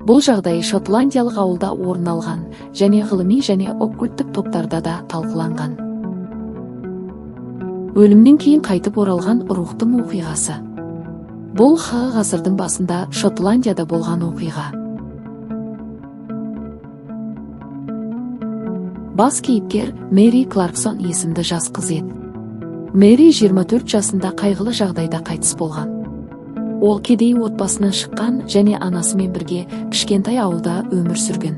Бұл жағдай шотландиялық ауылда орын алған және ғылыми және оккульттік топтарда да талқыланған. Өлімнен кейін қайтып оралған рухтың оқиғасы. Бұл ғасырдың басында Шотландияда болған оқиға. Бас кейіпкер Мэри Кларксон есімді жас қыз еді. Мэри 24 жасында қайғылы жағдайда қайтыс болған. Ол кедей отбасынан шыққан және анасымен бірге кішкентай ауылда өмір сүрген.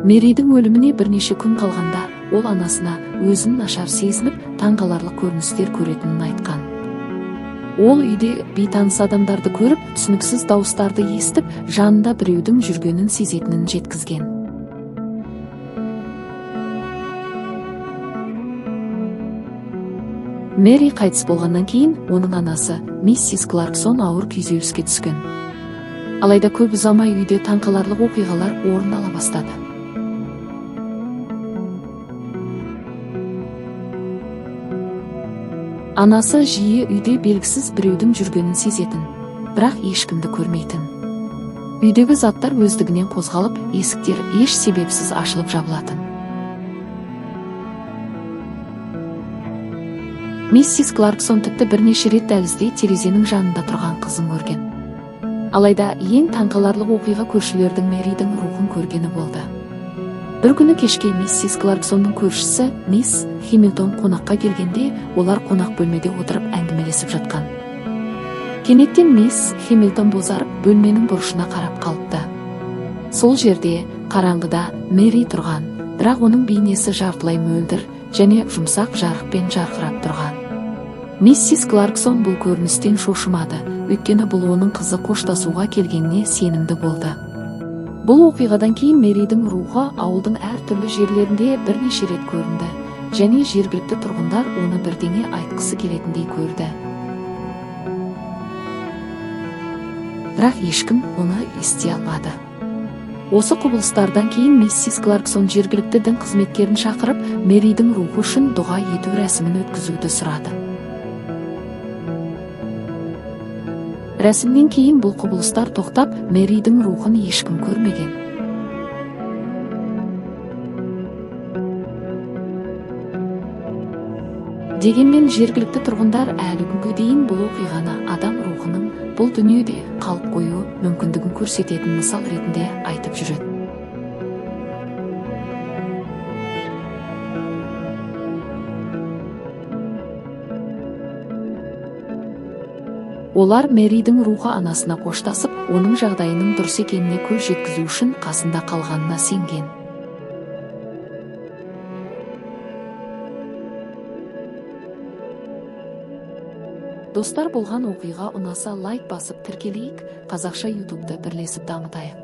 Мэридің өліміне бірнеше күн қалғанда, ол анасына өзін нашар сезініп, таңғаларлық көріністер көретінін айтқан. Ол үйде бейтаныс адамдарды көріп, түсініксіз дауыстарды естіп, жанында біреудің жүргенін сезетінін жеткізген. Мэри қайтыс болғаннан кейін, оның анасы, миссис Кларксон ауыр күйзеліске түскен. Алайда көп ұзамай үйде таңқаларлық оқиғалар орын ала бастады. Анасы жиі үйде белгісіз біреудің жүргенін сезетін, бірақ ешкімді көрмейтін. Үйдегі заттар өздігінен қозғалып, есіктер еш себепсіз ашылып жабылатын. Миссис Кларксон тіпті бірнеше рет дәлізде терезенің жанында тұрған қызын көрген. Алайда ең таңқаларлық оқиға көршілердің Мэридің рухын көргені болды. Бір күні кешке миссис Кларксонның көршісі мисс Хэмилтон қонаққа келгенде, олар қонақ бөлмеде отырып әңгімелесіп жатқан. Кенеттен мисс Хэмилтон бозарып, бөлменің бұрышына қарап қалыпты. Сол жерде қараңғыда Мэри тұрған, бірақ оның бейнесі жартылай мөлдір және жұмсақ жарықпен жарқырап тұрған. Миссис Кларксон бұл көріністен шошымады, өйткені бұл оның қызы қоштасуға келгеніне сенімді болды. Бұл оқиғадан кейін Мэридің рухы ауылдың әртүрлі жерлерінде бірнеше рет көрінді, және жергілікті тұрғындар оны бірдеңе айтқысы келетіндей көрді. Бірақ ешкім оны ести алмады. Осы құбылыстардан кейін миссис Кларксон жергілікті дін қызметкерін шақырып, Мэридің рухы үшін дұға ету рәсімін өткізуді сұрады. Рәсімнен кейін бұл құбылыстар тоқтап, Мэридің рухын ешкім көрмеген. Дегенмен жергілікті тұрғындар әлі күнге дейін бұл оқиғаны адам рухының бұл дүниеде қалып қою мүмкіндігін көрсететін мысал ретінде айтып жүреді. Олар Мэридің рухы анасына қоштасып, оның жағдайының дұрыс екеніне көз жеткізу үшін қасында қалғанына сенген. Достар, болған оқиға ұнаса лайк басып тіркелейік, қазақша ютубты бірлесіп дамытайық.